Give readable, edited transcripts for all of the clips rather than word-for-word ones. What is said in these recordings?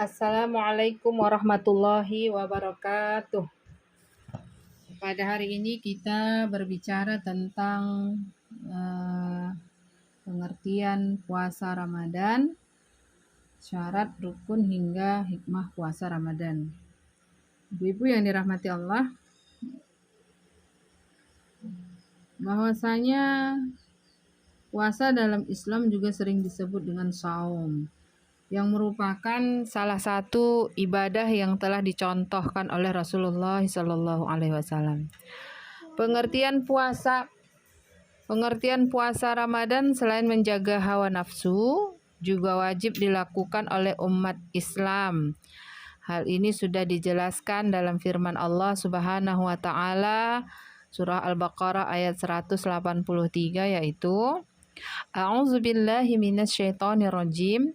Assalamualaikum warahmatullahi wabarakatuh. Pada hari ini kita berbicara tentang pengertian puasa Ramadan, syarat, rukun hingga hikmah puasa Ramadan. Ibu-ibu yang dirahmati Allah, bahwasanya puasa dalam Islam juga sering disebut dengan saum, yang merupakan salah satu ibadah yang telah dicontohkan oleh Rasulullah SAW. Pengertian puasa Ramadan selain menjaga hawa nafsu, juga wajib dilakukan oleh umat Islam. Hal ini sudah dijelaskan dalam firman Allah Subhanahu wa taala surah Al-Baqarah ayat 183, yaitu A'udzubillahi minasyaitonirrajim.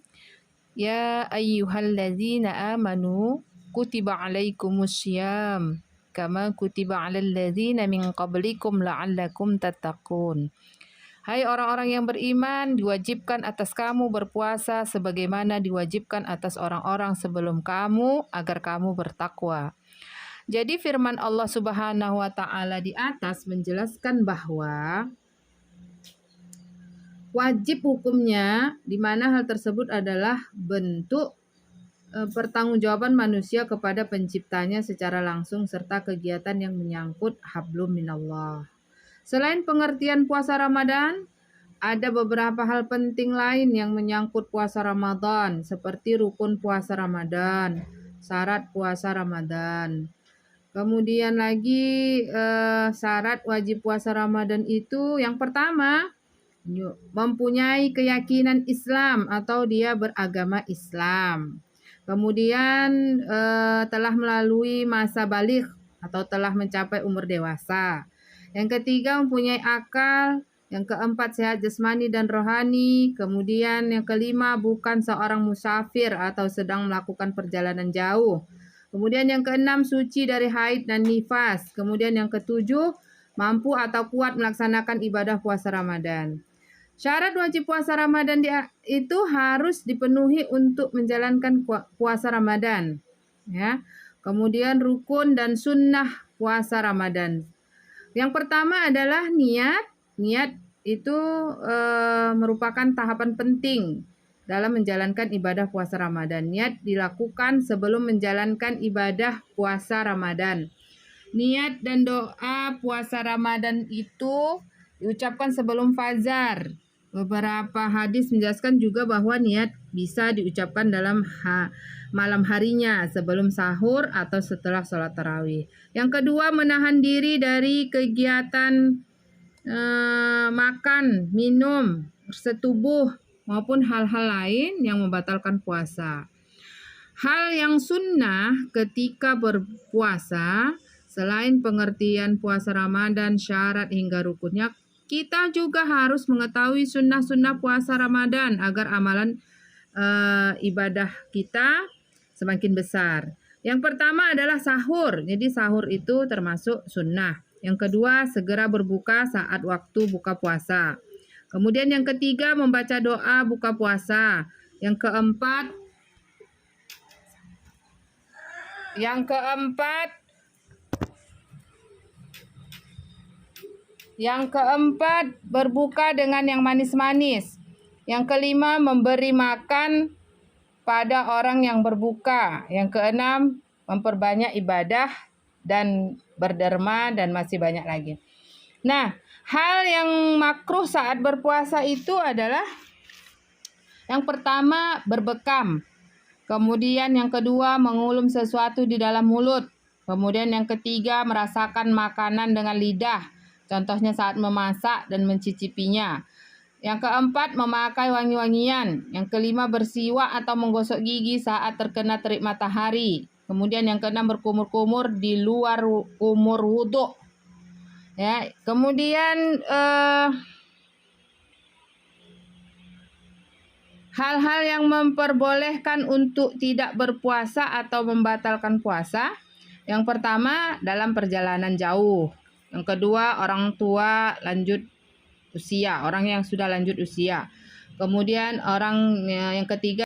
Ya ayyuhalladzina amanu kutiba alaikumussyam kama kutiba alal ladzina min qablikum la'allakum tattaqun. Hai orang-orang yang beriman, diwajibkan atas kamu berpuasa sebagaimana diwajibkan atas orang-orang sebelum kamu agar kamu bertakwa. Jadi firman Allah Subhanahu wa taala di atas menjelaskan bahwa wajib hukumnya, di mana hal tersebut adalah bentuk pertanggungjawaban manusia kepada penciptanya secara langsung serta kegiatan yang menyangkut hablum minallah. Selain pengertian puasa Ramadan, ada beberapa hal penting lain yang menyangkut puasa Ramadan, seperti rukun puasa Ramadan, syarat puasa Ramadan. Kemudian lagi syarat wajib puasa Ramadan itu yang pertama, mempunyai keyakinan Islam atau dia beragama Islam. Kemudian telah melalui masa baligh atau telah mencapai umur dewasa. Yang ketiga, mempunyai akal. Yang keempat, sehat jasmani dan rohani. Kemudian yang kelima, bukan seorang musafir atau sedang melakukan perjalanan jauh. Kemudian yang keenam, suci dari haid dan nifas. Kemudian yang ketujuh, mampu atau kuat melaksanakan ibadah puasa Ramadan. Syarat wajib puasa Ramadan itu harus dipenuhi untuk menjalankan puasa Ramadan, ya. Kemudian rukun dan sunnah puasa Ramadan. Yang pertama adalah niat. Niat itu merupakan tahapan penting dalam menjalankan ibadah puasa Ramadan. Niat dilakukan sebelum menjalankan ibadah puasa Ramadan. Niat dan doa puasa Ramadan itu diucapkan sebelum fajar. Beberapa hadis menjelaskan juga bahwa niat bisa diucapkan dalam malam harinya sebelum sahur atau setelah sholat tarawih. Yang kedua, menahan diri dari kegiatan makan, minum, bersetubuh maupun hal-hal lain yang membatalkan puasa. Hal yang sunnah ketika berpuasa, selain pengertian puasa Ramadan, syarat hingga rukunnya, kita juga harus mengetahui sunnah-sunnah puasa Ramadan agar amalan ibadah kita semakin besar. Yang pertama adalah sahur. Jadi sahur itu termasuk sunnah. Yang kedua, segera berbuka saat waktu buka puasa. Kemudian yang ketiga, membaca doa buka puasa. Yang keempat, berbuka dengan yang manis-manis. Yang kelima, memberi makan pada orang yang berbuka. Yang keenam, memperbanyak ibadah dan berderma, dan masih banyak lagi. Nah, hal yang makruh saat berpuasa itu adalah yang pertama, berbekam. Kemudian yang kedua, mengulum sesuatu di dalam mulut. Kemudian yang ketiga, merasakan makanan dengan lidah. Contohnya saat memasak dan mencicipinya. Yang keempat, memakai wangi-wangian. Yang kelima, bersiwak atau menggosok gigi saat terkena terik matahari. Kemudian yang keenam, berkumur-kumur di luar umur wudhu. Ya, kemudian hal-hal yang memperbolehkan untuk tidak berpuasa atau membatalkan puasa. Yang pertama, dalam perjalanan jauh. Yang kedua, orang tua lanjut usia, orang yang sudah lanjut usia. Kemudian yang ketiga